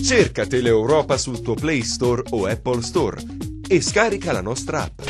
Cerca Teleeuropa sul tuo Play Store o Apple Store e scarica la nostra app.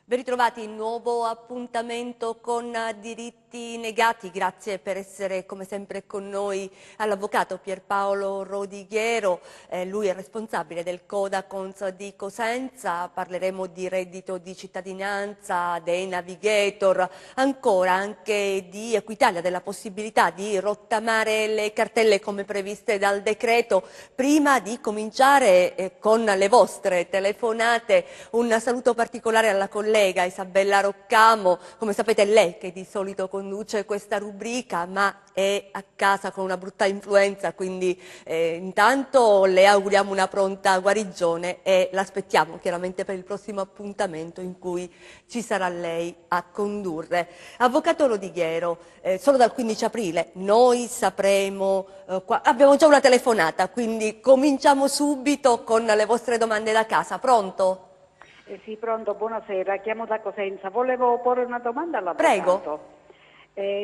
Ben ritrovati, nuovo appuntamento con Diritti Negati. Grazie per essere come sempre con noi all'avvocato Pierpaolo Rodighiero. Lui è responsabile del Codacons di Cosenza. Parleremo di reddito di cittadinanza, dei navigator, ancora anche di Equitalia, della possibilità di rottamare le cartelle come previste dal decreto. Prima di cominciare con le vostre telefonate, un saluto particolare alla collega Isabella Roccamo. Come sapete è lei che di solito conduce questa rubrica, ma è a casa con una brutta influenza, quindi intanto le auguriamo una pronta guarigione e l'aspettiamo chiaramente per il prossimo appuntamento in cui ci sarà lei a condurre. Avvocato Rodighiero, solo dal 15 aprile noi sapremo, abbiamo già una telefonata, quindi cominciamo subito con le vostre domande da casa. Pronto? Sì, pronto, buonasera, chiamo da Cosenza. Volevo porre una domanda Prego. all'avvocato.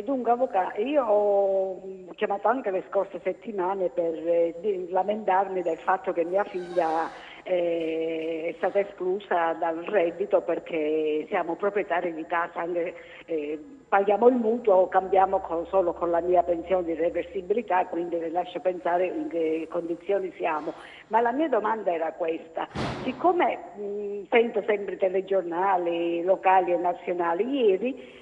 Dunque, avvocato, io ho chiamato anche le scorse settimane per lamentarmi del fatto che mia figlia è stata esclusa dal reddito perché siamo proprietari di casa, anche, paghiamo il mutuo, cambiamo solo con la mia pensione di reversibilità, quindi le lascio pensare in che condizioni siamo. Ma la mia domanda era questa: siccome sento sempre telegiornali locali e nazionali, ieri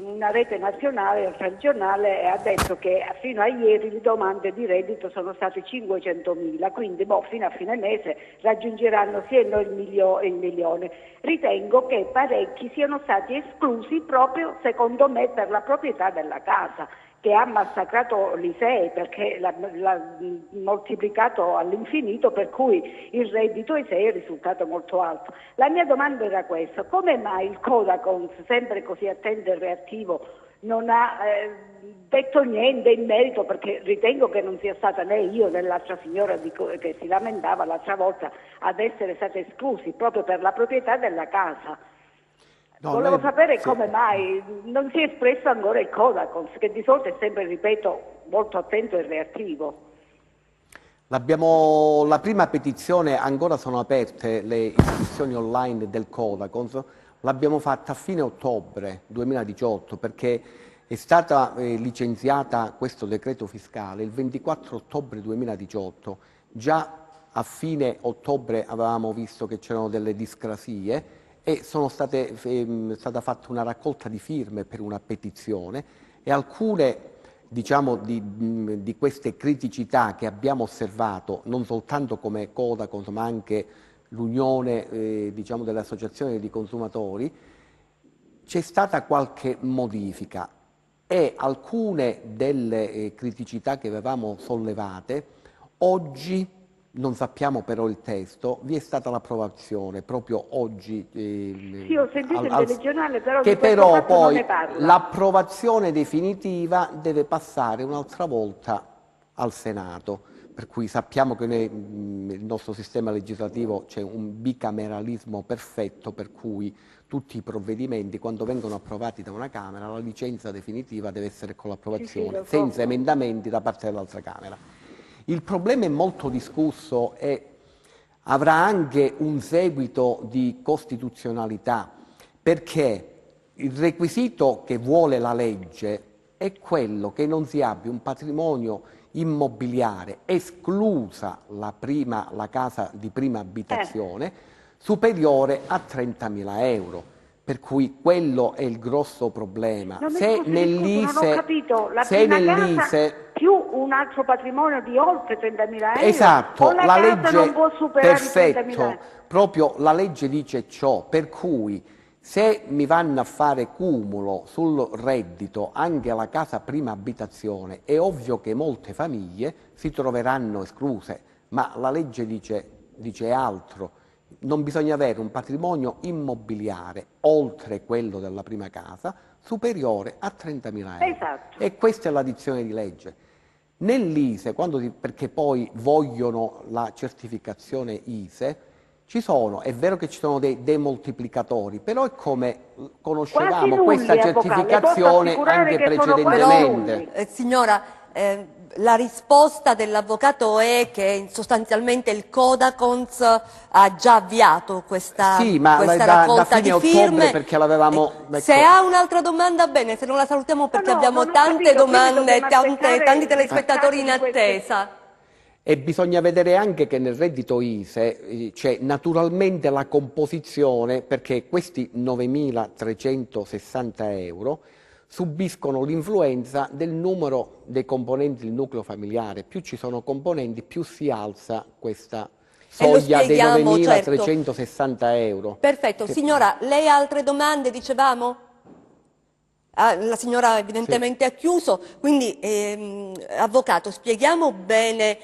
una rete nazionale, fra il giornale, ha detto che fino a ieri le domande di reddito sono state 500.000, quindi fino a fine mese raggiungeranno sia il milione. Ritengo che parecchi siano stati esclusi proprio, secondo me, per la proprietà della casa, che ha massacrato l'ISEE perché l'ha moltiplicato all'infinito, per cui il reddito ISEE è risultato molto alto. La mia domanda era questa: come mai il Codacons, sempre così attento e reattivo, non ha detto niente in merito, perché ritengo che non sia stata né io né l'altra signora che si lamentava l'altra volta ad essere stati esclusi proprio per la proprietà della casa. No, volevo sapere come mai non si è espresso ancora il Codacons, che di solito è sempre, ripeto, molto attento e reattivo. La prima petizione, ancora sono aperte le iscrizioni online del Codacons, l'abbiamo fatta a fine ottobre 2018 perché è stata licenziata questo decreto fiscale il 24 ottobre 2018. Già a fine ottobre avevamo visto che c'erano delle discrasie e è stata fatta una raccolta di firme per una petizione, e alcune, diciamo, di queste criticità che abbiamo osservato, non soltanto come Codacons ma anche l'Unione diciamo, delle associazioni di consumatori, c'è stata qualche modifica e alcune delle criticità che avevamo sollevate oggi, non sappiamo però il testo, vi è stata l'approvazione proprio oggi. Sì, ho sentito il telegiornale, però che di questo però fatto poi non ne parla. l'approvazione definitiva deve passare un'altra volta al Senato, per cui sappiamo che nel nostro sistema legislativo c'è un bicameralismo perfetto, per cui tutti i provvedimenti, quando vengono approvati da una Camera, la licenza definitiva deve essere con l'approvazione, senza emendamenti da parte dell'altra Camera. Il problema è molto discusso e avrà anche un seguito di costituzionalità, perché il requisito che vuole la legge è quello che non si abbia un patrimonio immobiliare, esclusa la casa di prima abitazione, superiore a 30.000 euro. Per cui quello è il grosso problema. Se non ho capito, la prima casa più un altro patrimonio di oltre 30.000 euro, esatto, o la casa non può superare i 30.000 euro? Proprio la legge dice ciò, per cui se mi vanno a fare cumulo sul reddito anche alla casa prima abitazione, è ovvio che molte famiglie si troveranno escluse, ma la legge dice altro. Non bisogna avere un patrimonio immobiliare, oltre quello della prima casa, superiore a 30.000 euro. Esatto. E questa è la dizione di legge. Nell'ISE, perché poi vogliono la certificazione ISE, è vero che ci sono dei demoltiplicatori, però è come conoscevamo questa certificazione anche precedentemente. Però, signora, la risposta dell'avvocato è che sostanzialmente il Codacons ha già avviato questa raccolta di firme. Perché l'avevamo... Se ha un'altra domanda, bene, se non la salutiamo perché abbiamo tante domande, tanti telespettatori in attesa. E bisogna vedere anche che nel reddito ISE c'è naturalmente la composizione, perché questi 9.360 euro subiscono l'influenza del numero dei componenti del nucleo familiare. Più ci sono componenti, più si alza questa soglia dei 9.360 euro. Perfetto. Signora, lei ha altre domande, dicevamo? La signora evidentemente ha chiuso, quindi avvocato, spieghiamo bene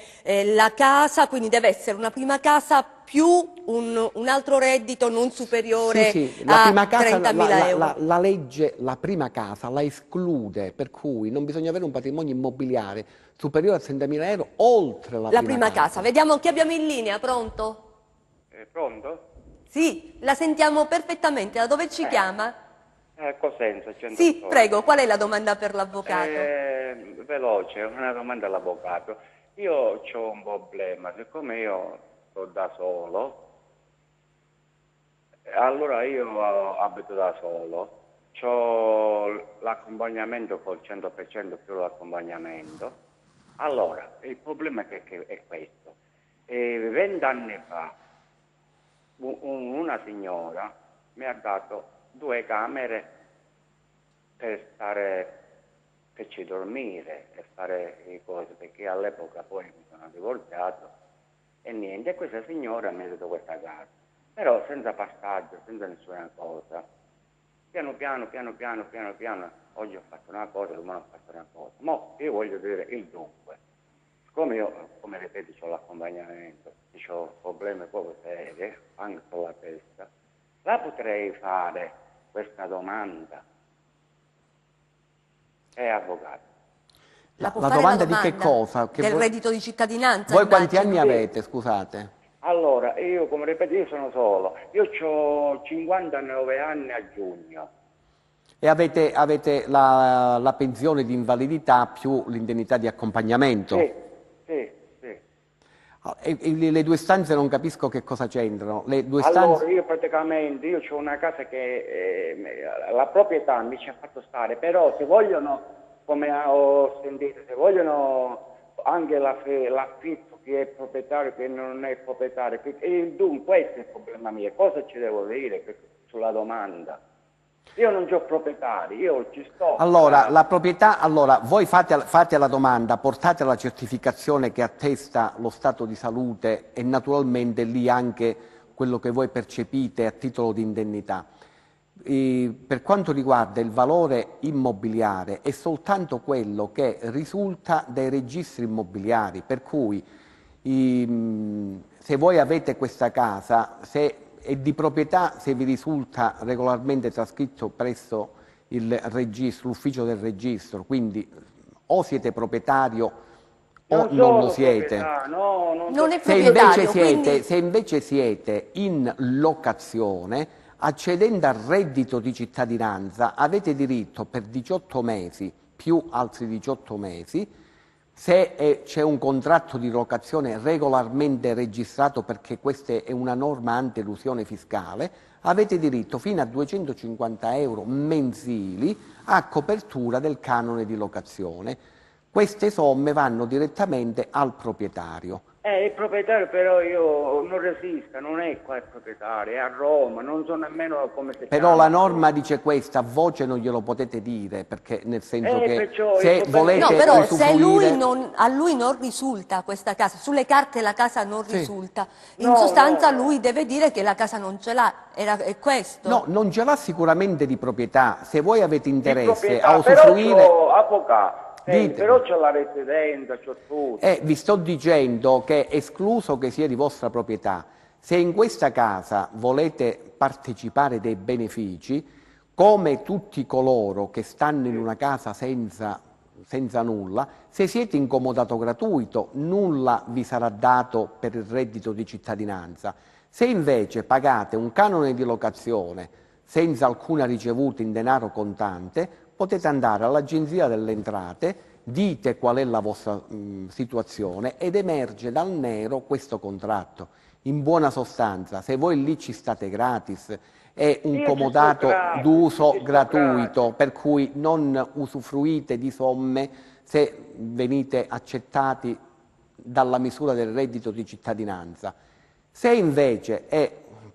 la casa, quindi deve essere una prima casa più un altro reddito non superiore a 30.000 euro. La legge, la prima casa la esclude, per cui non bisogna avere un patrimonio immobiliare superiore a 30.000 euro oltre la prima casa. Vediamo chi abbiamo in linea, pronto? Pronto? Sì, la sentiamo perfettamente, da dove ci chiama? Cosenza, Sì, prego, qual è la domanda per l'avvocato? Veloce, una domanda all'avvocato. Io ho un problema, siccome io sto da solo, allora io abito da solo, ho l'accompagnamento col 100% più l'accompagnamento. Allora, il problema è questo. 20 anni fa una signora mi ha dato 2 camere per ci dormire e fare le cose, perché all'epoca poi mi sono divorziato e niente, e questa signora mi ha dato questa casa, però senza passaggio, senza nessuna cosa. Piano piano, oggi ho fatto una cosa, domani ho fatto una cosa. Ma io voglio dire il dunque. Siccome io, come ripeto, ho l'accompagnamento, ho problemi proprio seri, anche con la testa, la potrei fare questa domanda? Avvocato. La domanda di che cosa? Del reddito di cittadinanza. Voi quanti anni avete, scusate? Allora, io come ripeto, io sono solo. Io ho 59 anni a giugno. E avete la pensione di invalidità più l'indennità di accompagnamento? Sì. E le 2 stanze non capisco che cosa c'entrano. Allora, io praticamente ho una casa che la proprietà mi ci ha fatto stare, però se vogliono, come ho sentito, se vogliono anche l'affitto, chi è proprietario, chi non è proprietario, dunque questo è il problema mio. Cosa ci devo dire sulla domanda? Io non ho proprietari, io ci sto. Allora, la proprietà, voi fate la domanda, portate la certificazione che attesta lo stato di salute e naturalmente lì anche quello che voi percepite a titolo di indennità. Per quanto riguarda il valore immobiliare è soltanto quello che risulta dai registri immobiliari, per cui se voi avete questa casa, se è di proprietà, se vi risulta regolarmente trascritto presso l'ufficio del registro, quindi o siete proprietario o non lo siete. Non è proprietario, se invece siete in locazione, accedendo al reddito di cittadinanza, avete diritto per 18 mesi più altri 18 mesi, se c'è un contratto di locazione regolarmente registrato, perché questa è una norma anti-elusione fiscale, avete diritto fino a 250 euro mensili a copertura del canone di locazione. Queste somme vanno direttamente al proprietario. Il proprietario però io non resista, non è qua il proprietario, è a Roma, non so nemmeno come si chiama. Però la norma dice questo, a voce non glielo potete dire, perché nel senso che se volete no, però usufruire... se a lui non risulta questa casa, sulle carte la casa non risulta, in sostanza lui deve dire che la casa non ce l'ha, è questo? No, non ce l'ha sicuramente di proprietà, se voi avete interesse a usufruire... Però avvocato. Però c'ho la residenza, c'ho tutto. Vi sto dicendo che è escluso che sia di vostra proprietà. Se in questa casa volete partecipare dei benefici, come tutti coloro che stanno in una casa senza senza nulla. Se siete in comodato gratuito, nulla vi sarà dato per il reddito di cittadinanza. Se invece pagate un canone di locazione senza alcuna ricevuta in denaro contante, potete andare all'Agenzia delle Entrate, dite qual è la vostra situazione ed emerge dal nero questo contratto. In buona sostanza, se voi lì ci state gratis, è un comodato d'uso gratuito, per cui non usufruite di somme se venite accettati dalla misura del reddito di cittadinanza. Se invece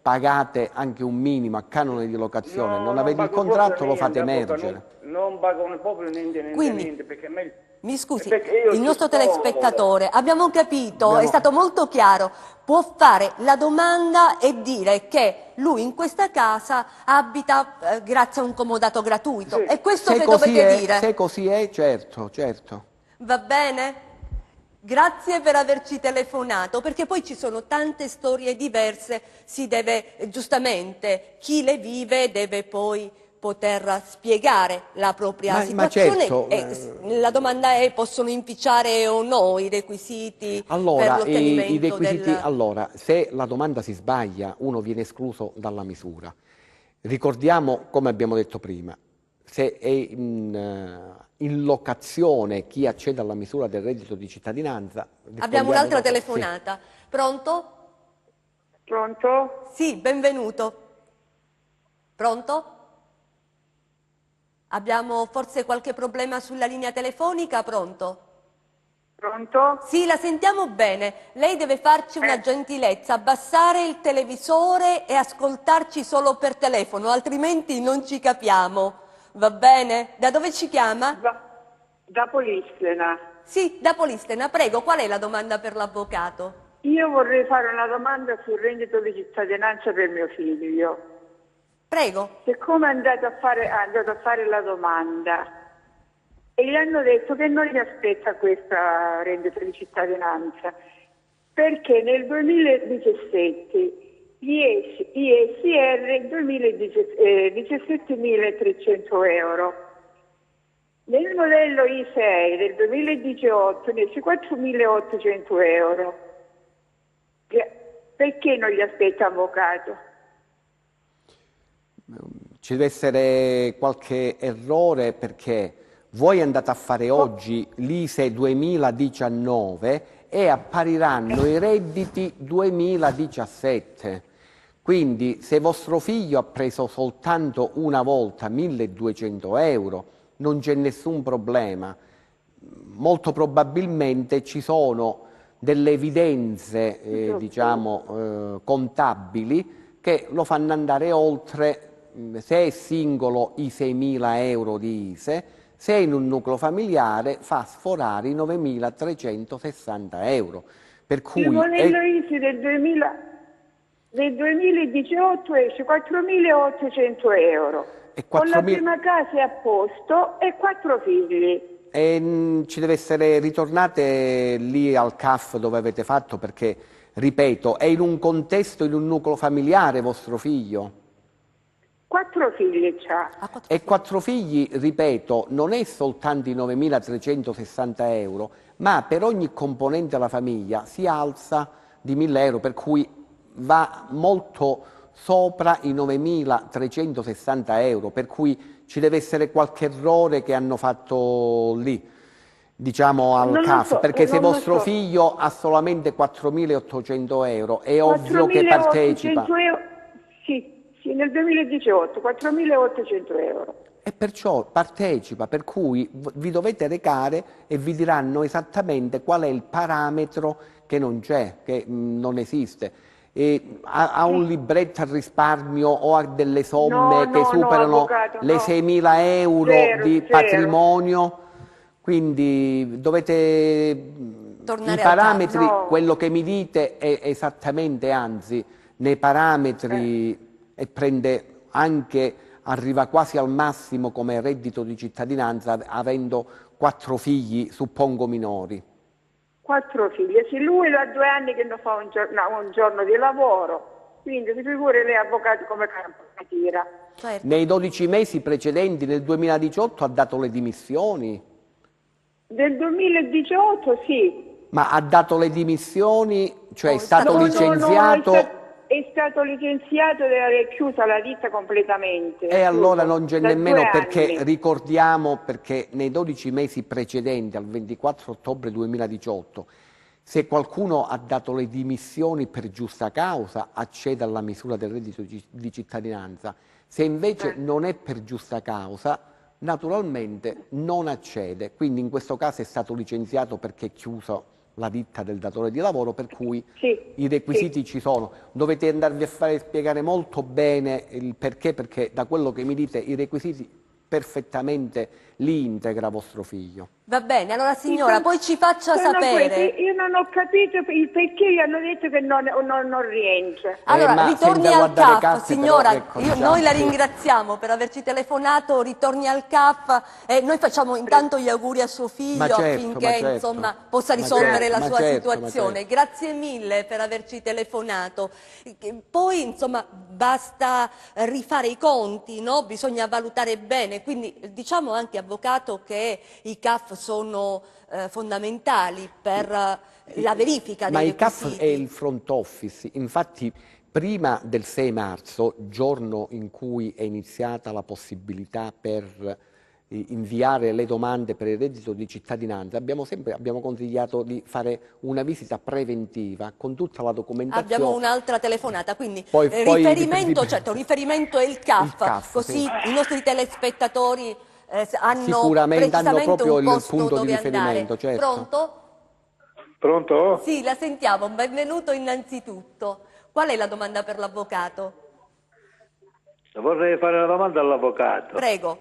pagate anche un minimo a canone di locazione, non avete il contratto, lo fate emergere. Non pagano proprio niente, Quindi, perché è meglio. mi scusi, Perché il nostro telespettatore, abbiamo capito, è stato molto chiaro, può fare la domanda e dire che lui in questa casa abita grazie a un comodato gratuito. Sì. È questo che dovete dire. Se così è, certo, certo. Va bene? Grazie per averci telefonato, perché poi ci sono tante storie diverse, si deve, giustamente, chi le vive deve poi poter spiegare la propria situazione. Certo, la domanda è: possono inficiare o no i requisiti per l'ottenimento del... Allora, se la domanda si sbaglia, uno viene escluso dalla misura. Ricordiamo, come abbiamo detto prima, se è in locazione chi accede alla misura del reddito di cittadinanza... Abbiamo un'altra telefonata. Sì. Pronto? Pronto? Sì, benvenuto. Pronto? Abbiamo forse qualche problema sulla linea telefonica? Pronto? Pronto? Sì, la sentiamo bene. Lei deve farci una gentilezza, abbassare il televisore e ascoltarci solo per telefono, altrimenti non ci capiamo. Va bene? Da dove ci chiama? Da Polistena. Sì, da Polistena. Prego, qual è la domanda per l'avvocato? Io vorrei fare una domanda sul reddito di cittadinanza per mio figlio. Prego. Siccome è andato a fare la domanda e gli hanno detto che non gli aspetta questa reddito di cittadinanza, perché nel 2017 gli ISR 17.300 euro, nel modello I6 del 2018 invece 4.800 euro. Perché non gli aspetta avvocato? Ci deve essere qualche errore, perché voi andate a fare oggi l'ISEE 2019 e appariranno i redditi 2017. Quindi se vostro figlio ha preso soltanto una volta 1.200 euro non c'è nessun problema. Molto probabilmente ci sono delle evidenze contabili che lo fanno andare oltre, se è singolo, i 6.000 euro di ISEE, se è in un nucleo familiare fa sforare i 9.360 euro. Per cui il modello ISEE del 2018 esce 4.800 euro, con la prima casa è a posto e 4 figli. E ci deve essere, ritornate lì al CAF dove avete fatto, perché, ripeto, è in un contesto, in un nucleo familiare vostro figlio? 4 figli c'ha. E 4 figli, ripeto, non è soltanto i 9.360 euro, ma per ogni componente della famiglia si alza di 1.000 euro, per cui va molto sopra i 9.360 euro, per cui ci deve essere qualche errore che hanno fatto lì, diciamo al CAF, perché se vostro figlio ha solamente 4.800 euro è ovvio che partecipa. Sì, nel 2018 4.800 euro. E perciò partecipa, per cui vi dovete recare e vi diranno esattamente qual è il parametro che non c'è, che non esiste. Ha un libretto al risparmio o ha delle somme che superano le 6.000 euro di patrimonio, quindi dovete tornare i parametri, quello che mi dite è esattamente, anzi, nei parametri e prende anche, arriva quasi al massimo come reddito di cittadinanza avendo 4 figli, suppongo minori. 4 figli, sì, lui da 2 anni che non fa un giorno di lavoro, quindi si figuri lei avvocato come campo tira. Certo. Nei 12 mesi precedenti, nel 2018, ha dato le dimissioni. Del 2018 sì. Ma ha dato le dimissioni, cioè è stato No, licenziato? è stato licenziato ed è chiusa la ditta completamente. E allora non c'è da nemmeno 2 perché anni. ricordiamo, perché nei 12 mesi precedenti al 24 ottobre 2018, se qualcuno ha dato le dimissioni per giusta causa, accede alla misura del reddito di cittadinanza. Se invece non è per giusta causa, naturalmente non accede. Quindi in questo caso è stato licenziato perché è chiuso la ditta del datore di lavoro, per cui Sì, i requisiti ci sono. Dovete andarvi a fare spiegare molto bene il perché, perché da quello che mi dite i requisiti perfettamente li integra vostro figlio. Va bene, allora signora, poi ci faccia sapere. Io non ho capito il perché gli hanno detto che non rientra. Allora, ma ritorni senza al guardare CAF, carte, signora, però, ecco, diciamo, noi la sì. ringraziamo per averci telefonato, ritorni al CAF e noi facciamo intanto gli auguri a suo figlio Ma certo, affinché ma certo. insomma, possa Ma risolvere certo, la ma sua certo, ma situazione. certo. Grazie mille per averci telefonato. Poi insomma basta rifare i conti, no? Bisogna valutare bene, quindi diciamo anche avvocato che i CAF sono fondamentali per la verifica Ma dei il CAF è requisiti. il front office, infatti prima del 6 marzo, giorno in cui è iniziata la possibilità per inviare le domande per il reddito di cittadinanza, abbiamo consigliato di fare una visita preventiva con tutta la documentazione. Abbiamo un'altra telefonata, quindi Poi riferimento, certo, riferimento è il CAF, Il CAF, così sì. i nostri telespettatori hanno Sicuramente hanno precisamente proprio un il posto punto di dove andare. riferimento, certo. Pronto? Pronto? Sì, la sentiamo, benvenuto innanzitutto. Qual è la domanda per l'avvocato? Vorrei fare una domanda all'avvocato. Prego.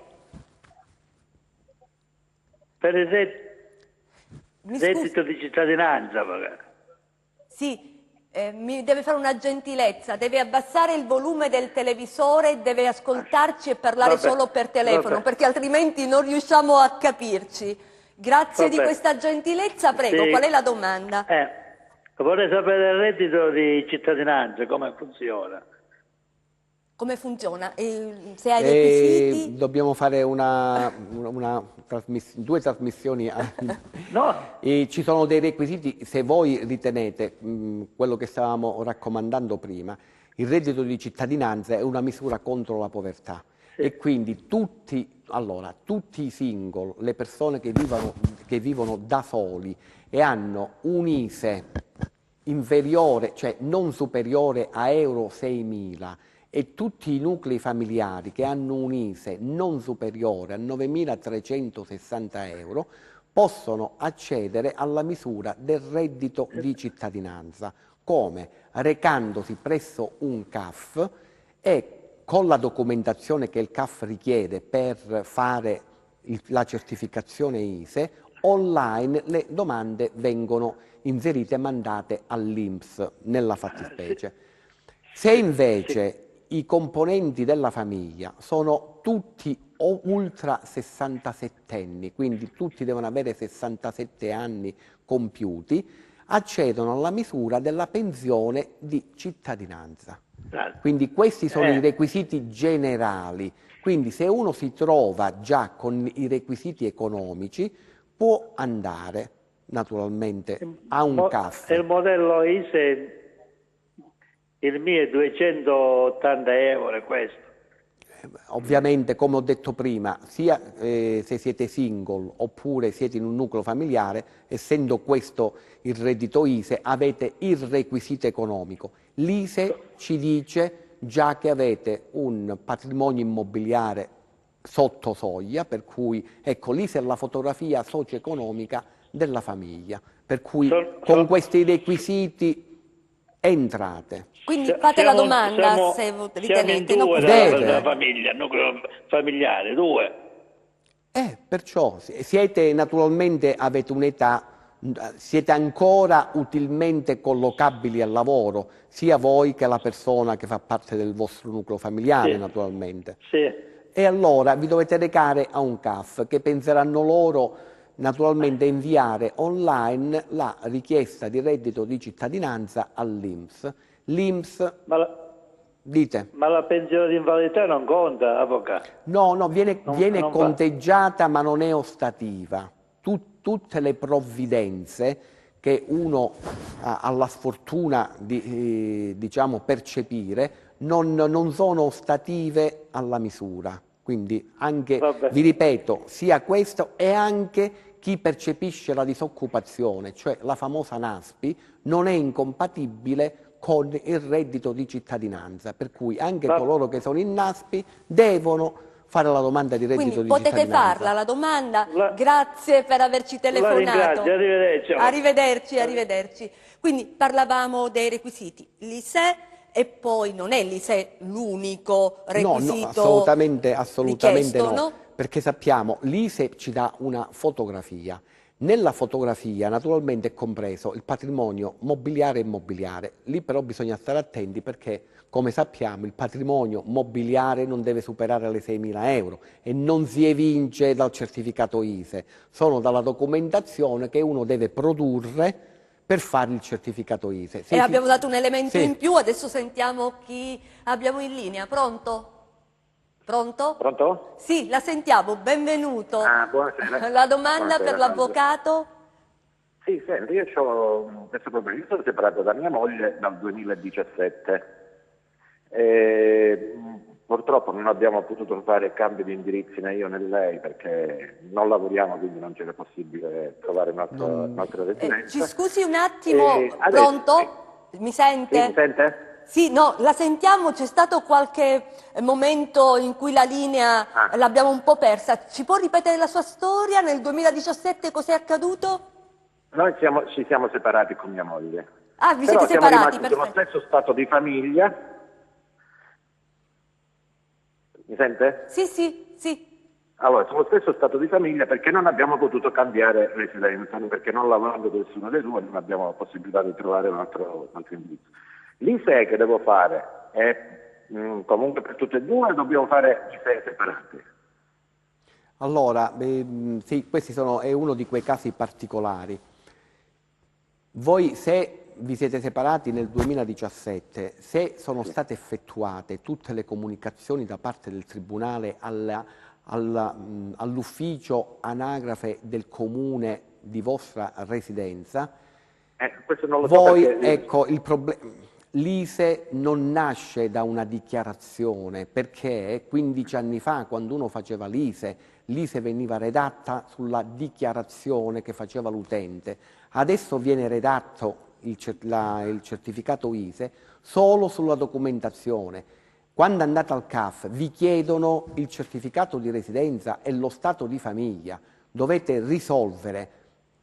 Per il Mi scusi. reddito di cittadinanza, magari. Sì, mi deve fare una gentilezza, deve abbassare il volume del televisore, deve ascoltarci e parlare Vabbè, solo per telefono, vabbè. perché altrimenti non riusciamo a capirci. Grazie di Vabbè. questa gentilezza, prego, Sì. qual è la domanda? Vorrei sapere il reddito di cittadinanza, come funziona. Come funziona? Se hai requisiti? Dobbiamo fare due trasmissioni. No, Ci sono dei requisiti, se voi ritenete quello che stavamo raccomandando prima, il reddito di cittadinanza è una misura contro la povertà e quindi tutti i single, le persone che vivono da soli e hanno un ISEE inferiore, cioè non superiore a euro 6.000, e tutti i nuclei familiari che hanno un ISEE non superiore a 9.360 euro possono accedere alla misura del reddito di cittadinanza. Come? Recandosi presso un CAF e con la documentazione che il CAF richiede per fare la certificazione ISEE, online le domande vengono inserite e mandate all'INPS nella fattispecie. Se invece i componenti della famiglia sono tutti ultra 67enni, quindi tutti devono avere 67 anni compiuti, accedono alla misura della pensione di cittadinanza. Quindi questi sono i requisiti generali. Quindi se uno si trova già con i requisiti economici può andare naturalmente a un CAF. il modello ISEE, il mio è 280 euro, è questo. Ovviamente, come ho detto prima, sia se siete single oppure siete in un nucleo familiare, essendo questo il reddito ISEE, avete il requisito economico. L'ISEE ci dice già che avete un patrimonio immobiliare sotto soglia, per cui ecco, l'ISEE è la fotografia socio-economica della famiglia, per cui con questi requisiti entrate. Quindi fate la domanda se ritenete. Siamo in due Deve. famiglia, nucleo familiare, due. Perciò siete naturalmente, avete un'età, siete ancora utilmente collocabili al lavoro, sia voi che la persona che fa parte del vostro nucleo familiare, Sì. naturalmente. Sì. E allora vi dovete recare a un CAF che penseranno loro naturalmente a inviare online la richiesta di reddito di cittadinanza all'INPS. L'INPS, dite? Ma la pensione di invalidità non conta, avvocato? No, viene non va. conteggiata ma non è ostativa. tutte le provvidenze che uno ha la sfortuna di diciamo, percepire non sono ostative alla misura. Quindi anche, vi ripeto, sia questo e anche chi percepisce la disoccupazione, cioè la famosa NASPI, non è incompatibile con il reddito di cittadinanza, per cui anche coloro che sono in NASPI devono fare la domanda di reddito di cittadinanza. Quindi potete farla la domanda. Grazie per averci telefonato. La ringrazio, arrivederci. Arrivederci, arrivederci. Quindi parlavamo dei requisiti. L'ISEE, e poi non è l'ISEE l'unico requisito assolutamente richiesto, no, perché sappiamo l'ISEE ci dà una fotografia. Nella fotografia naturalmente è compreso il patrimonio mobiliare e immobiliare, lì però bisogna stare attenti perché come sappiamo il patrimonio mobiliare non deve superare le 6.000 euro e non si evince dal certificato ISEE, sono dalla documentazione che uno deve produrre per fare il certificato ISEE. E abbiamo dato un elemento in più, adesso sentiamo chi abbiamo in linea. Pronto? Pronto? Pronto? Sì, la sentiamo, benvenuto. Buonasera. La domanda Buonasera, per l'avvocato? Sì, senti, io ho questo problema. Io sono separato da mia moglie dal 2017. Purtroppo non abbiamo potuto fare cambi di indirizzi né io né lei perché non lavoriamo, quindi non c'era possibile trovare un'altra residenza. Ci scusi un attimo, pronto? Mi sente? Sì, mi sente? Sì, no, la sentiamo, c'è stato qualche momento in cui la linea l'abbiamo un po' persa. Ci può ripetere la sua storia? Nel 2017 cos'è accaduto? Noi ci siamo separati con mia moglie. Ah, vi Però siete separati, siamo rimasti sullo stesso stato di famiglia. Mi sente? Sì, sì, sì. Allora, sullo stesso stato di famiglia perché non abbiamo potuto cambiare residenza, perché non lavorando con nessuno dei due non abbiamo la possibilità di trovare un altro indirizzo. L'ISEE che devo fare è comunque per tutte e due, dobbiamo fare ISEE separati. Allora, sì, è uno di quei casi particolari. Voi se vi siete separati nel 2017, se sono state effettuate tutte le comunicazioni da parte del Tribunale all'ufficio anagrafe del comune di vostra residenza, questo non lo voi, so perché... ecco, il problema... L'ISEE non nasce da una dichiarazione, perché 15 anni fa, quando uno faceva l'ISEE veniva redatta sulla dichiarazione che faceva l'utente. Adesso viene redatto il certificato ISEE solo sulla documentazione. Quando andate al CAF vi chiedono il certificato di residenza e lo stato di famiglia. Dovete risolvere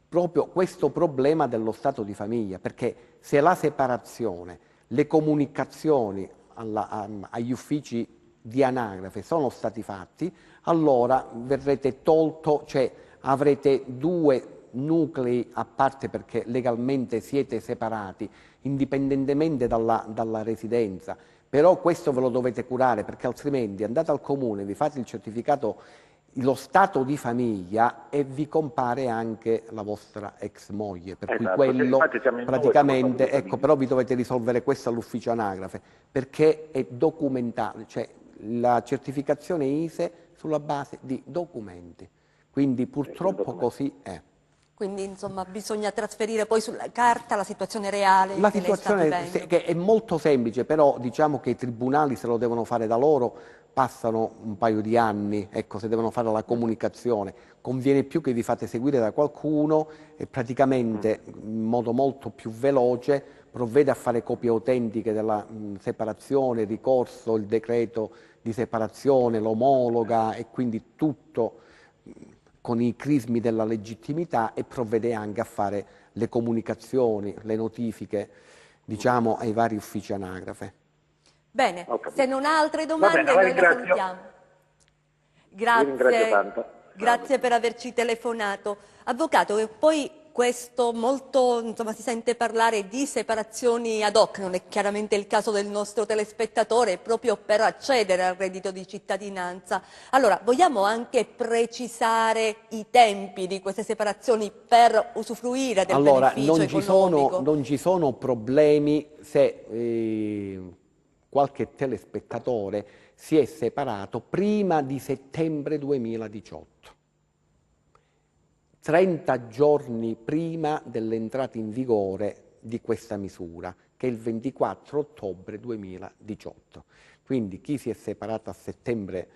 proprio questo problema dello stato di famiglia, perché se la separazione, le comunicazioni agli uffici di anagrafe sono stati fatti, allora verrete tolto, cioè avrete due nuclei a parte perché legalmente siete separati, indipendentemente dalla residenza. Però questo ve lo dovete curare perché altrimenti andate al comune, vi fate il certificato, lo stato di famiglia e vi compare anche la vostra ex moglie, per cui quello praticamente, ecco, però vi dovete risolvere questo all'ufficio anagrafe, perché è documentato, cioè la certificazione ISEE sulla base di documenti, quindi purtroppo così è. Quindi insomma bisogna trasferire poi sulla carta la situazione reale. La situazione che è molto semplice, però diciamo che i tribunali se lo devono fare da loro, passano un paio di anni, ecco, se devono fare la comunicazione. Conviene più che vi fate seguire da qualcuno e praticamente in modo molto più veloce provvede a fare copie autentiche della separazione, il ricorso, il decreto di separazione, l'omologa e quindi tutto con i crismi della legittimità e provvede anche a fare le comunicazioni, le notifiche, diciamo, ai vari uffici anagrafe. Bene, se non ha altre domande noi la salutiamo. Grazie, grazie per averci telefonato. Avvocato, e poi questo molto, insomma, si sente parlare di separazioni ad hoc, non è chiaramente il caso del nostro telespettatore, proprio per accedere al reddito di cittadinanza. Allora, vogliamo anche precisare i tempi di queste separazioni per usufruire del beneficio economico? Non ci sono problemi se qualche telespettatore si è separato prima di settembre 2018. 30 giorni prima dell'entrata in vigore di questa misura, che è il 24 ottobre 2018. Quindi chi si è separato a settembre,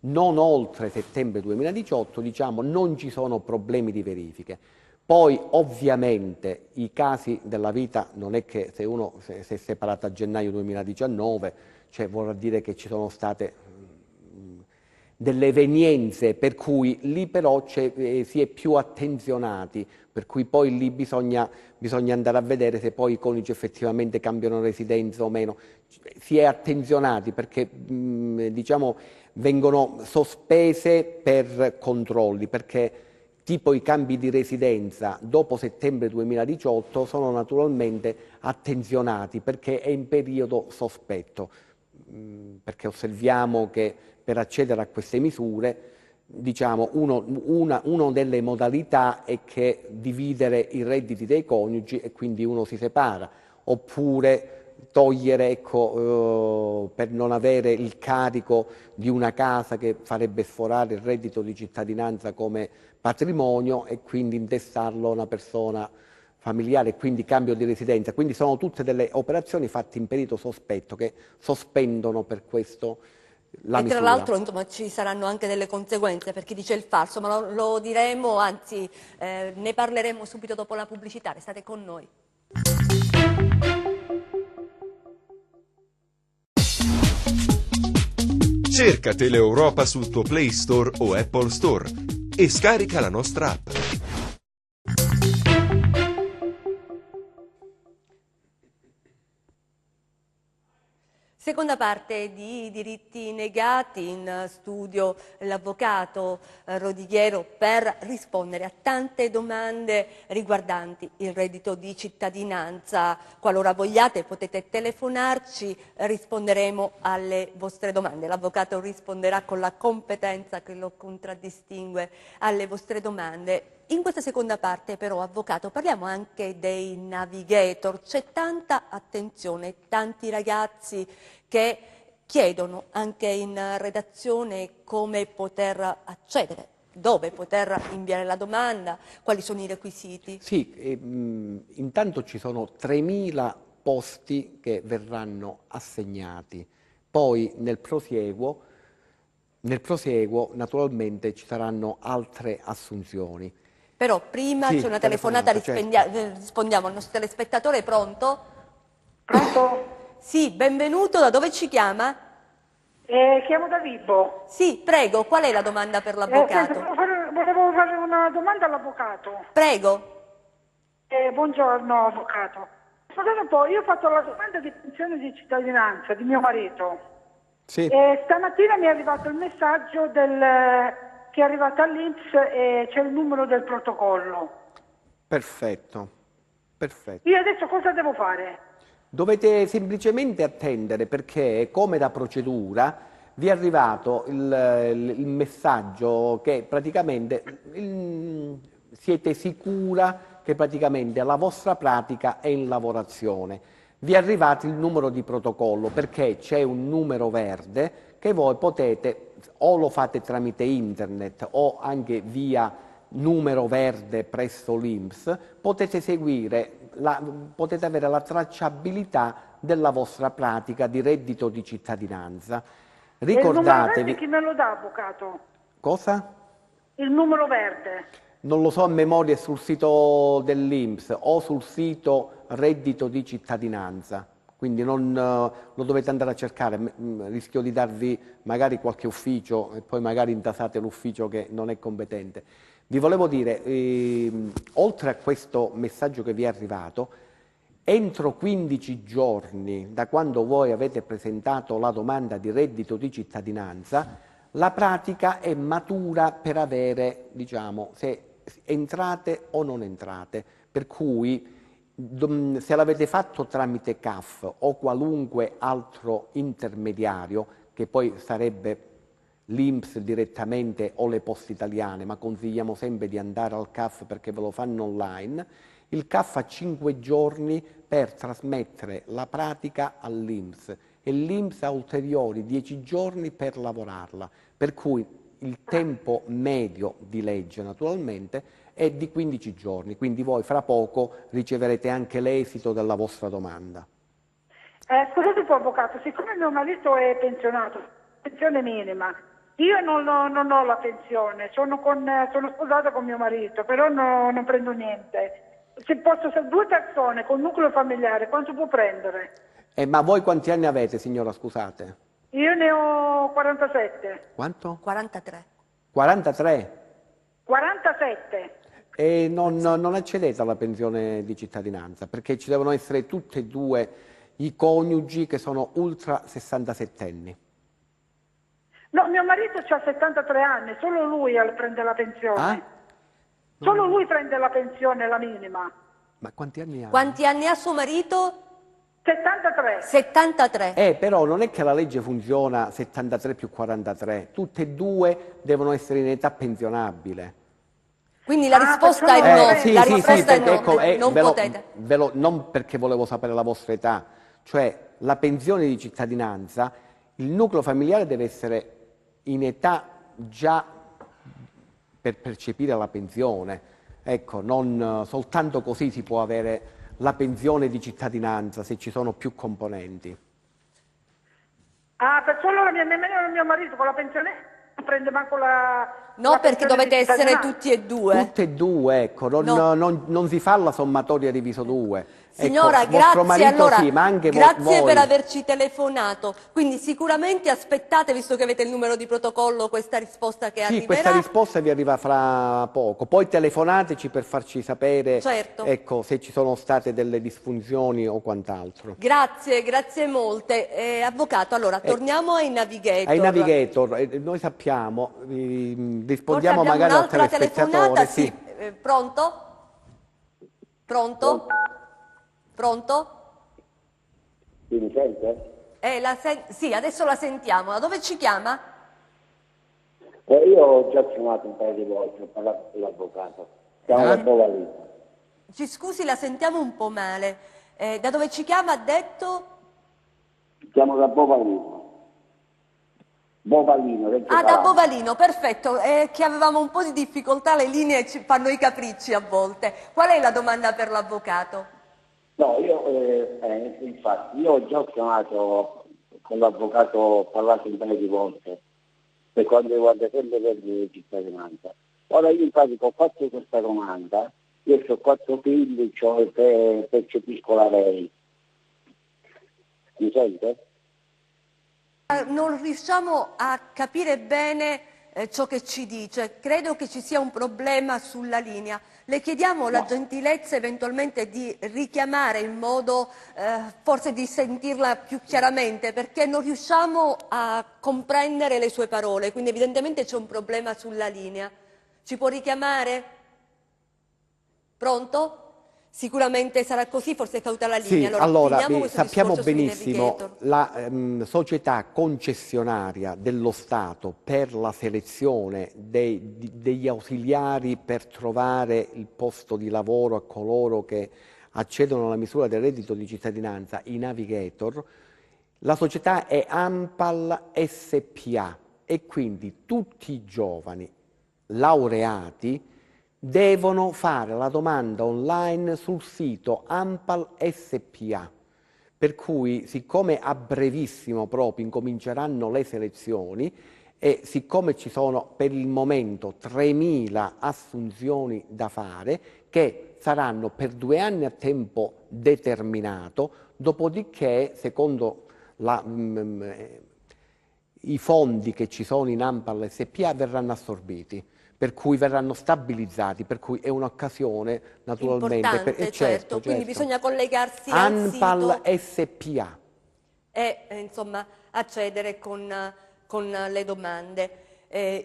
non oltre settembre 2018, diciamo, non ci sono problemi di verifiche. Poi ovviamente i casi della vita non è che se uno si è separato a gennaio 2019, cioè vorrà dire che ci sono state delle evenienze per cui lì però si è più attenzionati, per cui poi lì bisogna andare a vedere se poi i coniugi effettivamente cambiano residenza o meno. Si è attenzionati perché diciamo vengono sospese per controlli, perché tipo i cambi di residenza dopo settembre 2018 sono naturalmente attenzionati perché è in periodo sospetto, perché osserviamo che per accedere a queste misure, diciamo, una delle modalità è che dividere i redditi dei coniugi e quindi uno si separa, oppure togliere, ecco, per non avere il carico di una casa che farebbe sforare il reddito di cittadinanza come patrimonio e quindi intestarlo a una persona familiare e quindi cambio di residenza. Quindi sono tutte delle operazioni fatte in periodo sospetto che sospendono per questo la e tra misura. l'altro insomma, ci saranno anche delle conseguenze per chi dice il falso, ma lo diremo, anzi ne parleremo subito dopo la pubblicità. Restate con noi. Cerca Teleeuropa sul tuo Play Store o Apple Store e scarica la nostra app. Seconda parte di diritti negati, in studio l'avvocato Rodighiero per rispondere a tante domande riguardanti il reddito di cittadinanza. Qualora vogliate potete telefonarci, risponderemo alle vostre domande. L'avvocato risponderà con la competenza che lo contraddistingue alle vostre domande. In questa seconda parte però, avvocato, parliamo anche dei navigator. C'è tanta attenzione, tanti ragazzi che chiedono anche in redazione come poter accedere, dove poter inviare la domanda, quali sono i requisiti. Sì, intanto ci sono 3.000 posti che verranno assegnati, poi nel prosieguo naturalmente ci saranno altre assunzioni. Però prima Sì, c'è una telefonata, certo. rispondiamo al nostro telespettatore. Pronto? Pronto? Sì, benvenuto, da dove ci chiama? Chiamo da Vibo. Sì, prego, qual è la domanda per l'avvocato? Volevo fare una domanda all'avvocato. Prego. Buongiorno avvocato. Scusate un po', io ho fatto la domanda di pensione di cittadinanza di mio marito. Sì. Stamattina mi è arrivato il messaggio che è arrivato all'INPS e c'è il numero del protocollo. Perfetto, perfetto. Io adesso cosa devo fare? Dovete semplicemente attendere perché, come da procedura, vi è arrivato il messaggio che praticamente siete sicura che praticamente la vostra pratica è in lavorazione. Vi è arrivato il numero di protocollo perché c'è un numero verde che voi potete, o lo fate tramite internet o anche via numero verde presso l'INPS, potete seguire, potete avere la tracciabilità della vostra pratica di reddito di cittadinanza. Ricordatevi... il numero verde chi me lo dà, avvocato? Cosa? Il numero verde. Non lo so a memoria, è sul sito dell'INPS o sul sito reddito di cittadinanza, quindi non lo dovete andare a cercare, rischio di darvi magari qualche ufficio e poi magari intasate l'ufficio che non è competente. Vi volevo dire, oltre a questo messaggio che vi è arrivato, entro 15 giorni da quando voi avete presentato la domanda di reddito di cittadinanza, la pratica è matura per avere, diciamo, se entrate o non entrate, per cui se l'avete fatto tramite CAF o qualunque altro intermediario, che poi sarebbe l'INPS direttamente o le poste italiane, ma consigliamo sempre di andare al CAF perché ve lo fanno online, il CAF ha 5 giorni per trasmettere la pratica all'INPS e l'INPS ha ulteriori 10 giorni per lavorarla, per cui il tempo medio di legge naturalmente è di 15 giorni, quindi voi fra poco riceverete anche l'esito della vostra domanda. Scusate un po', avvocato, siccome mio marito è pensionato, pensione minima, io non ho la pensione, sono sposata con mio marito, però non prendo niente. Se 2 persone con nucleo familiare, quanto può prendere? Ma voi quanti anni avete, signora, scusate? Io ne ho 47. Quanto? 43. 43? 47. E non accedete alla pensione di cittadinanza, perché ci devono essere tutti e due i coniugi che sono ultra 67enni. No, mio marito ha 73 anni, solo lui prende la pensione. Ah? Solo lui prende la pensione, la minima. Ma quanti anni ha? Quanti anni ha suo marito? 73. 73. Però non è che la legge funziona 73 più 43, tutte e due devono essere in età pensionabile. Quindi la risposta è no, sì, la sì, risposta sì, è no, ecco, non potete. non perché volevo sapere la vostra età, cioè la pensione di cittadinanza, il nucleo familiare deve essere in età già per percepire la pensione, ecco, non soltanto così si può avere la pensione di cittadinanza se ci sono più componenti. Ah, per solo nemmeno mio marito con la pensione non prende manco la... No, la perché pensione dovete di essere cittadinanza. tutti e due. Tutte e due, ecco, non si fa la sommatoria diviso 2. Signora, ecco, vostro grazie, marito allora, sì, ma anche grazie voi. per averci telefonato. Quindi sicuramente aspettate, visto che avete il numero di protocollo, questa risposta che Sì, arriverà. questa risposta vi arriva fra poco. Poi telefonateci per farci sapere Certo. ecco, se ci sono state delle disfunzioni o quant'altro. Grazie, grazie molte. Avvocato, allora, torniamo ai Navigator. Ai Navigator, noi sappiamo, Forse rispondiamo abbiamo magari al un'altra telefonata, telespettatore. sì. Pronto? Pronto? Pronto? Sì, mi sente? Sì, adesso la sentiamo. Da dove ci chiama? Io ho già chiamato un paio di volte, ho parlato con l'avvocato. Siamo da Bovalino. Ci scusi, la sentiamo un po' male. Da dove ci chiama, ha detto? Chiamo da Bovalino. Bovalino, Reggio Ah, da Calabria. Bovalino, perfetto. Che avevamo un po' di difficoltà, le linee ci fanno i capricci a volte. Qual è la domanda per l'avvocato? No, infatti, io ho già chiamato con l'avvocato, ho parlato un paio di volte per quanto riguarda sempre per la cittadinanza. Ora io in pratica ho fatto questa domanda, io ho 4 figli, percepisco la REI. Mi sente? Non riusciamo a capire bene ciò che ci dice. Credo che ci sia un problema sulla linea. Le chiediamo la gentilezza eventualmente di richiamare in modo forse di sentirla più chiaramente, perché non riusciamo a comprendere le sue parole, quindi evidentemente c'è un problema sulla linea. Ci può richiamare? Pronto? Sicuramente sarà così, forse è caduta la linea. Sì, allora finiamo questo sappiamo discorso sui benissimo Navigator. la società concessionaria dello Stato per la selezione degli ausiliari per trovare il posto di lavoro a coloro che accedono alla misura del reddito di cittadinanza, i Navigator, la società è ANPAL SPA e quindi tutti i giovani laureati devono fare la domanda online sul sito ANPAL SPA, per cui siccome a brevissimo proprio incominceranno le selezioni e siccome ci sono per il momento 3.000 assunzioni da fare che saranno per 2 anni a tempo determinato, dopodiché secondo i fondi che ci sono in ANPAL SPA verranno assorbiti, per cui verranno stabilizzati, per cui è un'occasione naturalmente. Importante, certo. Quindi bisogna collegarsi al ANPAL sito SPA. e insomma accedere con le domande.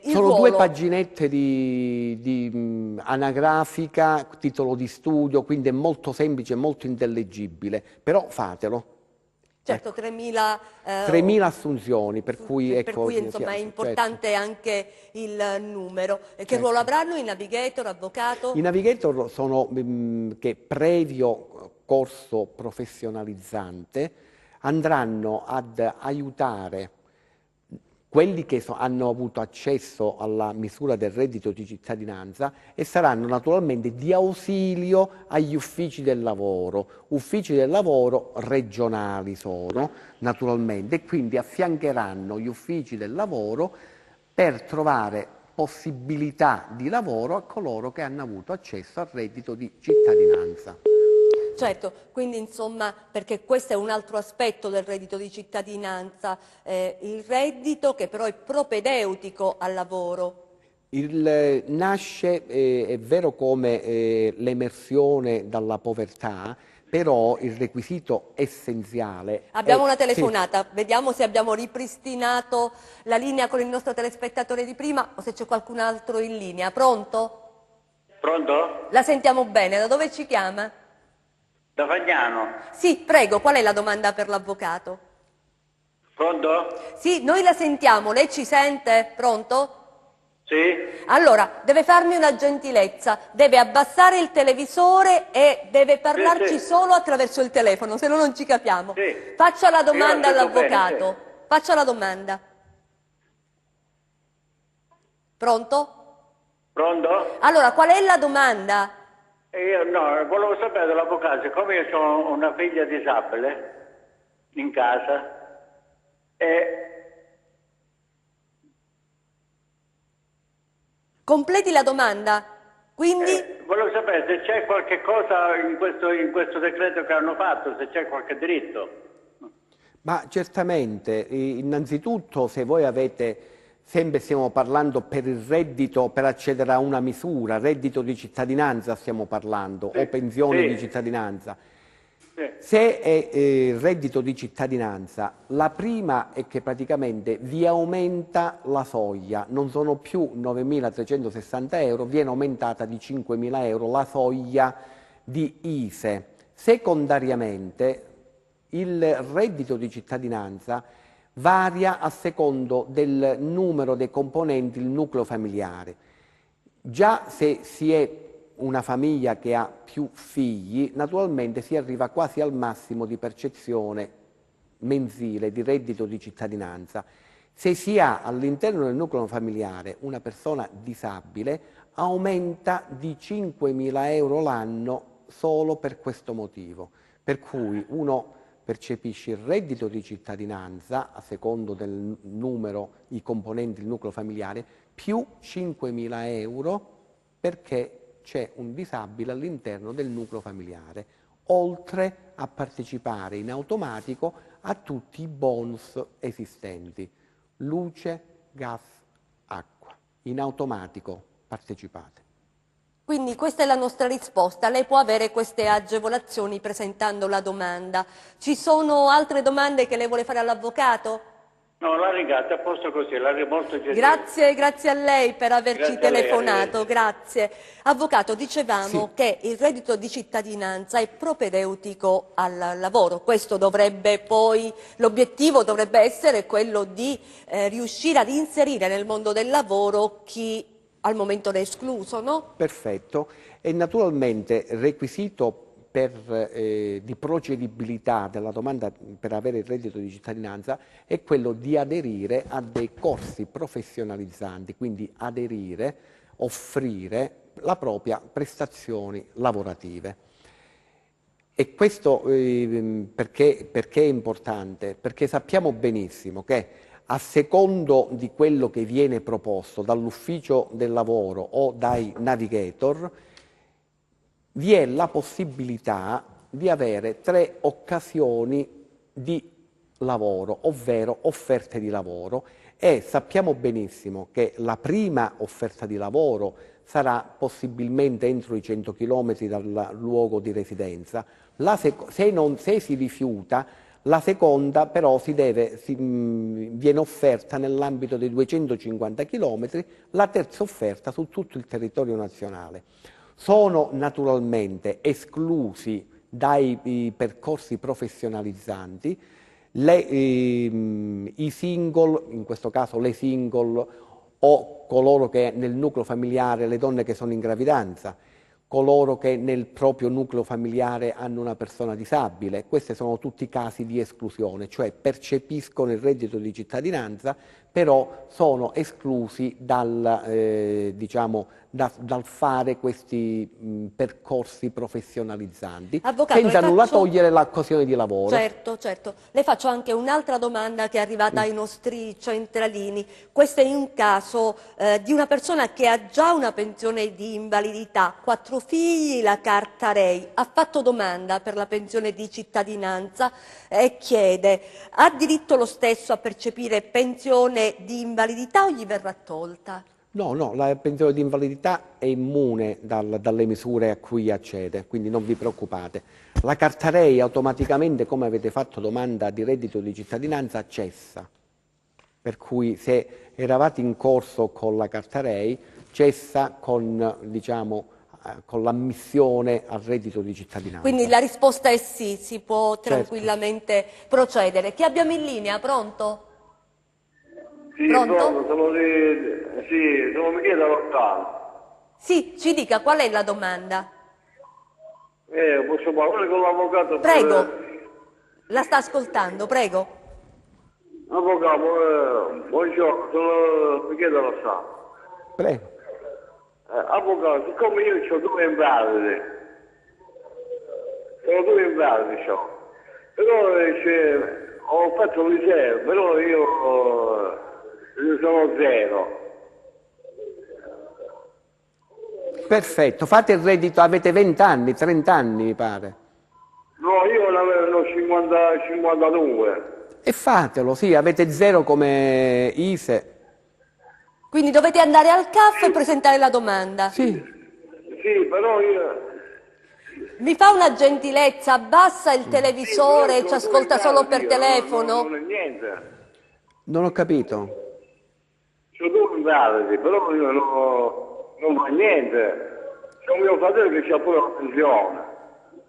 Sono 2 paginette di anagrafica, titolo di studio, quindi è molto semplice, molto intellegibile, però fatelo. Certo, 3.000 assunzioni, per cui, ecco, insomma è importante anche il numero. Che ruolo avranno i Navigator, avvocato? I Navigator sono che previo corso professionalizzante andranno ad aiutare quelli che hanno avuto accesso alla misura del reddito di cittadinanza e saranno naturalmente di ausilio agli uffici del lavoro regionali sono naturalmente, e quindi affiancheranno gli uffici del lavoro per trovare possibilità di lavoro a coloro che hanno avuto accesso al reddito di cittadinanza. Certo, quindi insomma, perché questo è un altro aspetto del reddito di cittadinanza, il reddito che però è propedeutico al lavoro. Nasce, è vero come l'emersione dalla povertà, però il requisito essenziale... Abbiamo una telefonata, sì. Vediamo se abbiamo ripristinato la linea con il nostro telespettatore di prima o se c'è qualcun altro in linea. Pronto? Pronto? La sentiamo bene, da dove ci chiama? Da Fagnano. Sì, prego, qual è la domanda per l'avvocato? Pronto? Sì, noi la sentiamo, lei ci sente? Pronto? Sì. Allora, deve farmi una gentilezza, deve abbassare il televisore e deve parlarci solo attraverso il telefono, se no non ci capiamo. Sì. Faccia la domanda all'avvocato. Bene, sì. Faccia la domanda. Pronto? Pronto? Allora, qual è la domanda? Io no, volevo sapere dall'avvocato, siccome io ho una figlia disabile in casa e... Completi la domanda. Quindi... volevo sapere se c'è qualche cosa in questo decreto che hanno fatto, se c'è qualche diritto. Ma certamente, innanzitutto se voi avete, sempre stiamo parlando per il reddito, per accedere a una misura, reddito di cittadinanza stiamo parlando, sì, o pensione sì. di cittadinanza. Sì. Se è reddito di cittadinanza, la prima è che praticamente vi aumenta la soglia, non sono più 9.360 euro, viene aumentata di 5.000 euro la soglia di ISEE. Secondariamente, il reddito di cittadinanza varia a secondo del numero dei componenti del nucleo familiare. Già se si è una famiglia che ha più figli, naturalmente si arriva quasi al massimo di percezione mensile di reddito di cittadinanza. Se si ha all'interno del nucleo familiare una persona disabile, aumenta di 5.000 euro l'anno solo per questo motivo, per cui uno percepisce il reddito di cittadinanza a secondo del numero, i componenti del nucleo familiare, più 5.000 euro perché c'è un disabile all'interno del nucleo familiare, oltre a partecipare in automatico a tutti i bonus esistenti, luce, gas, acqua. In automatico partecipate. Quindi questa è la nostra risposta, lei può avere queste agevolazioni presentando la domanda. Ci sono altre domande che lei vuole fare all'avvocato? No, la ringrazio, a posto così, molto gentile. Grazie a lei per averci telefonato, grazie. Avvocato, dicevamo che il reddito di cittadinanza è propedeutico al lavoro, questo dovrebbe poi, l'obiettivo dovrebbe essere quello di riuscire ad inserire nel mondo del lavoro chi al momento è escluso, no? Perfetto, e naturalmente il requisito di procedibilità della domanda per avere il reddito di cittadinanza è quello di aderire a dei corsi professionalizzanti, quindi aderire, offrire la propria prestazioni lavorative. E questo perché è importante? Perché sappiamo benissimo che a secondo di quello che viene proposto dall'ufficio del lavoro o dai navigator, vi è la possibilità di avere 3 occasioni di lavoro, ovvero offerte di lavoro, e sappiamo benissimo che la prima offerta di lavoro sarà possibilmente entro i 100 km dal luogo di residenza, se si rifiuta, la seconda però viene offerta nell'ambito dei 250 km, la terza offerta su tutto il territorio nazionale. Sono naturalmente esclusi dai percorsi professionalizzanti i single, in questo caso le single o coloro che nel nucleo familiare, le donne che sono in gravidanza, coloro che nel proprio nucleo familiare hanno una persona disabile. Questi sono tutti casi di esclusione, cioè percepiscono il reddito di cittadinanza però sono esclusi dal, dal fare questi percorsi professionalizzanti, Avvocato, senza le nulla faccio- togliere l'occasione di lavoro. Certo, certo. Le faccio anche un'altra domanda che è arrivata ai nostri centralini. Questo è un caso di una persona che ha già una pensione di invalidità, 4 figli, la carta REI, ha fatto domanda per la pensione di cittadinanza e chiede: ha diritto lo stesso a percepire pensione di invalidità o gli verrà tolta? No, no, la pensione di invalidità è immune dalle misure a cui accede, quindi non vi preoccupate. La carta REI automaticamente, come avete fatto domanda di reddito di cittadinanza, cessa. Per cui se eravate in corso con la carta REI, cessa con, diciamo, con l'ammissione al reddito di cittadinanza. Quindi la risposta è sì, si può tranquillamente procedere. Chi abbiamo in linea? Pronto? Sì, Pronto? sono Michele Lontano. Sì, ci dica qual è la domanda. Posso parlare con l'avvocato? Prego, la sta ascoltando, prego. Avvocato, buongiorno, sono Michele Lontano. Prego. Avvocato, siccome io ho 2 invalidi, sono 2 invalidi, però ho fatto il liceo, però io sono 0. Perfetto, fate il reddito, avete 20 anni, 30 anni mi pare. No, io ne avevo 52. E fatelo, sì, avete 0 come ISE. Quindi dovete andare al CAF e presentare la domanda. Sì. Sì, però io... Mi fa una gentilezza, abbassa il televisore e ci ascolta solo per telefono? Non è niente. Non ho capito. Sono 2 invalidi, però io non fa niente. C'è mio fratello che c'ha pure la pensione.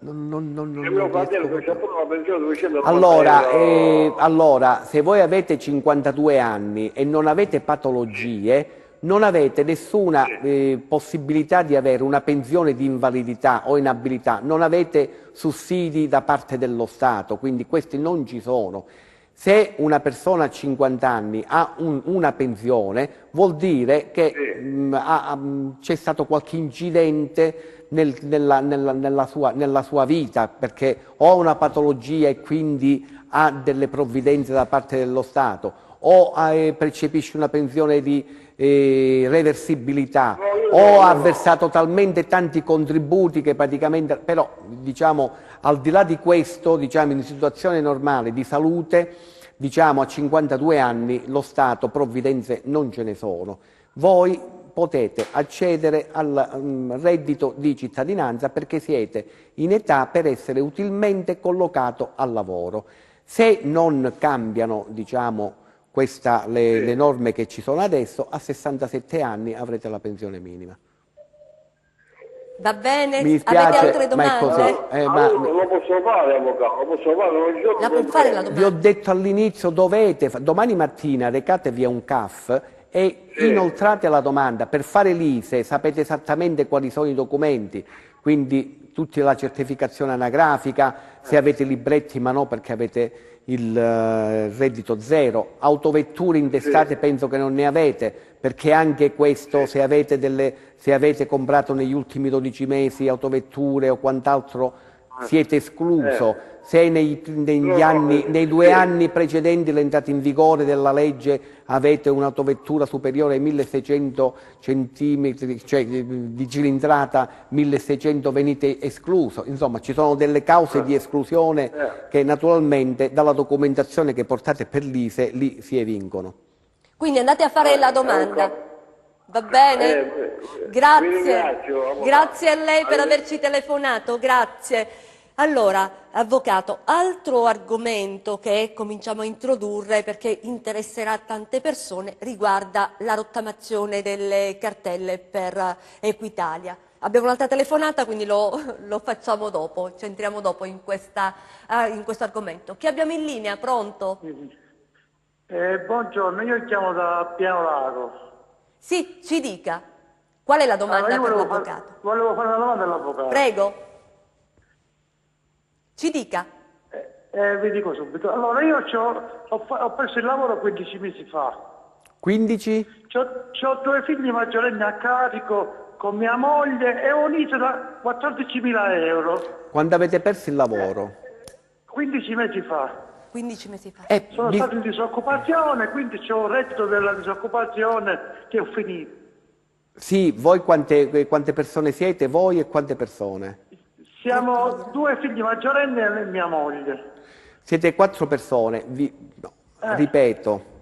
C'è mio fratello che c'ha pure la pensione 280 euro. Allora, se voi avete 52 anni e non avete patologie, non avete nessuna possibilità di avere una pensione di invalidità o inabilità, non avete sussidi da parte dello Stato, quindi questi non ci sono. Se una persona a 50 anni ha una pensione, vuol dire che c'è stato qualche incidente nella sua vita, perché o ha una patologia e quindi ha delle provvidenze da parte dello Stato, o percepisce una pensione di reversibilità, o ha versato talmente tanti contributi che praticamente, però diciamo al di là di questo, diciamo in situazione normale di salute, diciamo a 52 anni lo Stato provvidenze non ce ne sono. Voi potete accedere al reddito di cittadinanza perché siete in età per essere utilmente collocato al lavoro. Se non cambiano, diciamo, le norme che ci sono adesso, a 67 anni avrete la pensione minima. Va bene? Mi dispiace, avete altre ma è così. domande? Lo posso fare, avvocato, lo posso fare ogni giorno. La può fare la Vi ho domanda? detto all'inizio, domani mattina recatevi a un CAF e inoltrate la domanda. Per fare l'ISE sapete esattamente quali sono i documenti, quindi tutti la certificazione anagrafica, se avete libretti, ma no perché avete il reddito 0, autovetture intestate penso che non ne avete, perché anche questo se avete comprato negli ultimi 12 mesi autovetture o quant'altro siete escluso. Se nei 2 anni precedenti all'entrata in vigore della legge avete un'autovettura superiore ai 1600 centimetri, cioè di cilindrata 1600, venite escluso. Insomma, ci sono delle cause di esclusione che naturalmente dalla documentazione che portate per l'ISE lì si evincono. Quindi andate a fare la domanda. Va bene? Grazie. Grazie a lei per averci telefonato, grazie. Allora, avvocato, altro argomento che cominciamo a introdurre perché interesserà tante persone riguarda la rottamazione delle cartelle per Equitalia. Abbiamo un'altra telefonata, quindi lo facciamo dopo, ci entriamo dopo in questo argomento. Chi abbiamo in linea? Pronto? Buongiorno, io chiamo da Piano Lago. Sì, ci dica. Qual è la domanda per l'avvocato? Volevo fare una domanda all'avvocato. Prego. Ci dica. Vi dico subito. Allora, io ho perso il lavoro 15 mesi fa. 15? C'ho 2 figli maggiorenni a carico con mia moglie e un ISE da 14.000 euro. Quando avete perso il lavoro? 15 mesi fa. 15 mesi fa. Sono stato in disoccupazione, quindi c'ho un reddito della disoccupazione che ho finito. Sì, voi quante persone siete? Voi e quante persone? Siamo 2 figli maggiorenni e mia moglie. Siete 4 persone. Ripeto,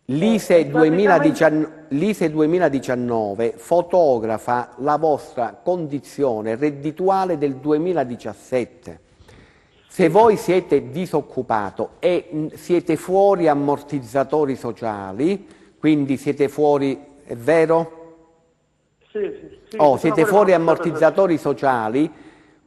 l'ISE 2019 fotografa la vostra condizione reddituale del 2017. Se voi siete disoccupato e siete fuori ammortizzatori sociali, quindi siete fuori, è vero? Sì. Siete fuori ammortizzatori sociali,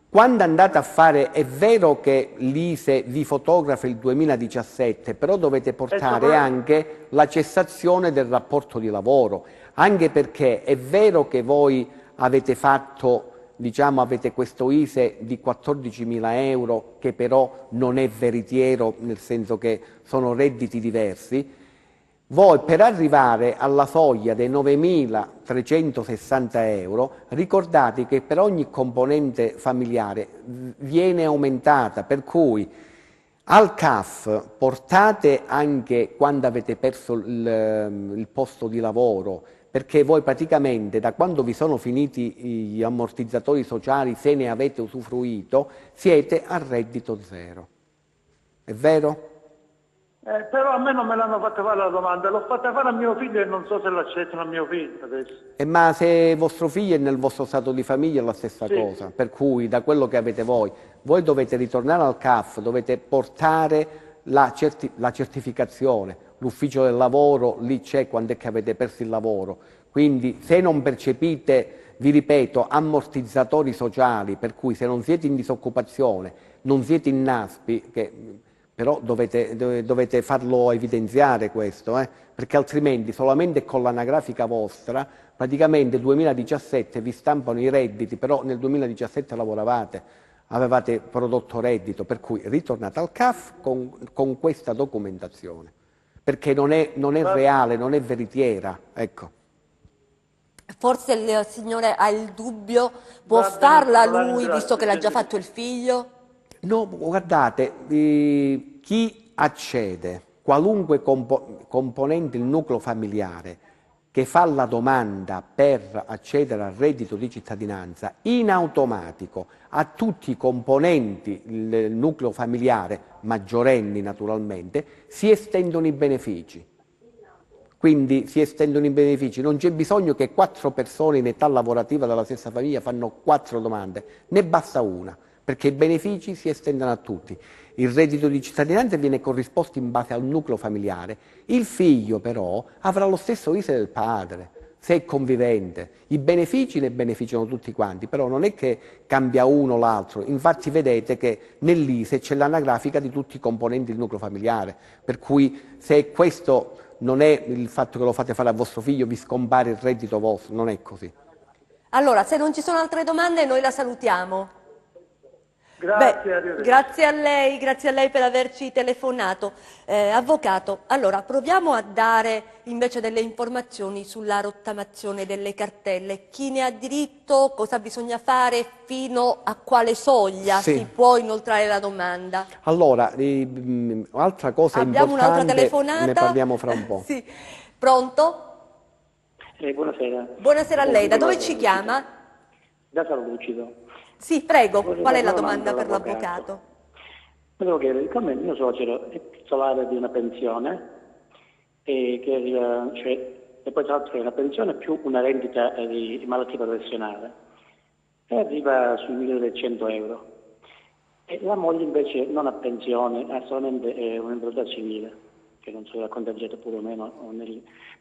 quando andate a fare, è vero che l'ISE vi fotografa il 2017, però dovete portare anche la cessazione del rapporto di lavoro, anche perché è vero che voi avete fatto, diciamo, avete questo ISE di 14.000 euro che però non è veritiero, nel senso che sono redditi diversi. Voi per arrivare alla soglia dei 9.360 euro ricordate che per ogni componente familiare viene aumentata, per cui al CAF portate anche quando avete perso il posto di lavoro, perché voi praticamente da quando vi sono finiti gli ammortizzatori sociali, se ne avete usufruito, siete a reddito zero. È vero? Però a me non me l'hanno fatta fare la domanda, l'ho fatta fare a mio figlio e non so se l'accettano a mio figlio adesso. Ma se vostro figlio è nel vostro stato di famiglia è la stessa cosa, per cui da quello che avete voi dovete ritornare al CAF, dovete portare la certificazione, l'ufficio del lavoro lì c'è quando è che avete perso il lavoro, quindi se non percepite, vi ripeto, ammortizzatori sociali, per cui se non siete in disoccupazione, non siete in NASPI, però dovete farlo evidenziare questo, perché altrimenti solamente con l'anagrafica vostra, praticamente nel 2017 vi stampano i redditi, però nel 2017 lavoravate, avevate prodotto reddito, per cui ritornate al CAF con questa documentazione, perché non è reale, non è veritiera, ecco. Forse il signore ha il dubbio, può farla lui, visto che l'ha già fatto il figlio? No, guardate, chi accede, qualunque componente del nucleo familiare che fa la domanda per accedere al reddito di cittadinanza, in automatico a tutti i componenti del nucleo familiare, maggiorenni naturalmente, si estendono i benefici. Quindi si estendono i benefici, non c'è bisogno che 4 persone in età lavorativa della stessa famiglia fanno 4 domande, ne basta una, perché i benefici si estendono a tutti. Il reddito di cittadinanza viene corrisposto in base al nucleo familiare, il figlio però avrà lo stesso ISE del padre, se è convivente. I benefici ne beneficiano tutti quanti, però non è che cambia uno o l'altro, infatti vedete che nell'ISE c'è l'anagrafica di tutti i componenti del nucleo familiare, per cui se questo non è il fatto che lo fate fare a vostro figlio, vi scompare il reddito vostro, non è così. Allora, se non ci sono altre domande noi la salutiamo. Grazie, grazie a lei per averci telefonato. Avvocato, allora proviamo a dare invece delle informazioni sulla rottamazione delle cartelle. Chi ne ha diritto, cosa bisogna fare, fino a quale soglia si può inoltrare la domanda? Allora, altra cosa abbiamo importante, un'altra telefonata. ne parliamo fra un po'. Sì. Pronto? Buonasera. Buonasera a lei, da dove ci chiama? Da San Lucido. Sì, prego, qual è la domanda per l'avvocato? Volevo chiedere, siccome mio suocero è titolare di una pensione e che arriva, e poi tra l'altro è una pensione più una rendita di malattia professionale e arriva sui 1.100 euro. E la moglie invece non ha pensione, ha solamente un'indennità civile, che non so se è conteggiata pure o meno,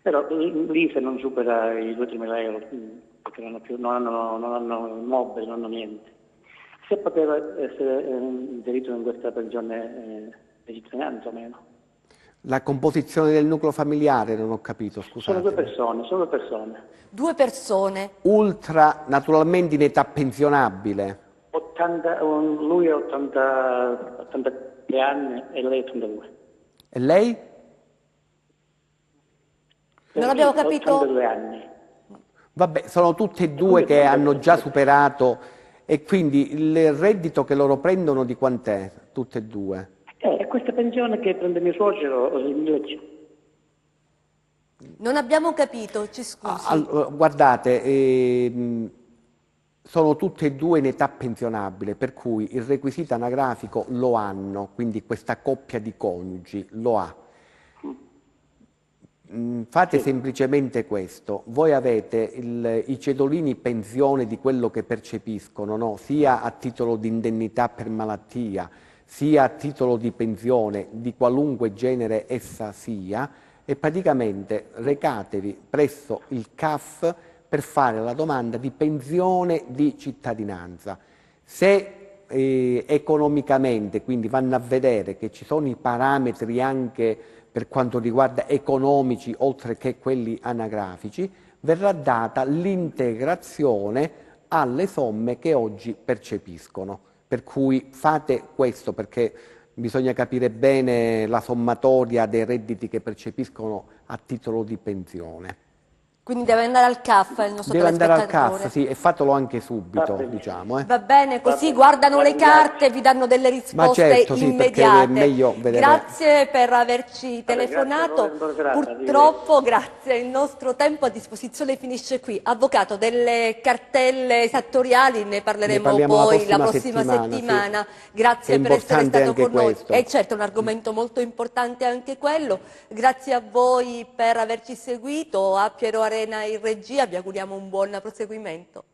però l'ISE non supera i 2.000-3.000 euro, perché non hanno mobili, non hanno niente. Se poteva essere inserito in questa pensione di cittadinanza o meno. La composizione del nucleo familiare non ho capito, scusate. Sono due persone. Due persone. Ultra, naturalmente in età pensionabile. Lui ha 83 anni e lei 82. E lei? Non abbiamo capito. 82 anni. Vabbè, sono tutte e due che hanno già superato, e quindi il reddito che loro prendono di quant'è? Tutte e due? Questa pensione che prende mio suocero, Non abbiamo capito, ci scusi. Guardate, sono tutte e due in età pensionabile, per cui il requisito anagrafico lo hanno, quindi questa coppia di coniugi lo ha. Fate semplicemente questo: voi avete i cedolini pensione di quello che percepiscono, no? Sia a titolo di indennità per malattia, sia a titolo di pensione di qualunque genere essa sia, e praticamente recatevi presso il CAF per fare la domanda di pensione di cittadinanza. Se economicamente, quindi vanno a vedere che ci sono i parametri anche per quanto riguarda economici oltre che quelli anagrafici, verrà data l'integrazione alle somme che oggi percepiscono. Per cui fate questo, perché bisogna capire bene la sommatoria dei redditi che percepiscono a titolo di pensione. Quindi deve andare al CAF il nostro Deve andare al telespettatore. CAF, sì, e fatelo anche subito, diciamo. Va bene, così guardano le carte e vi danno delle risposte certo, sì, perché immediate. è meglio vedere. Grazie per averci telefonato. Purtroppo, grazie, il nostro tempo a disposizione finisce qui. Avvocato, delle cartelle esattoriali ne parleremo poi la prossima settimana. Sì. Grazie per essere stato con noi. E certo, è un argomento molto importante anche quello. Grazie a voi per averci seguito. A Piero Arena in regia vi auguriamo un buon proseguimento.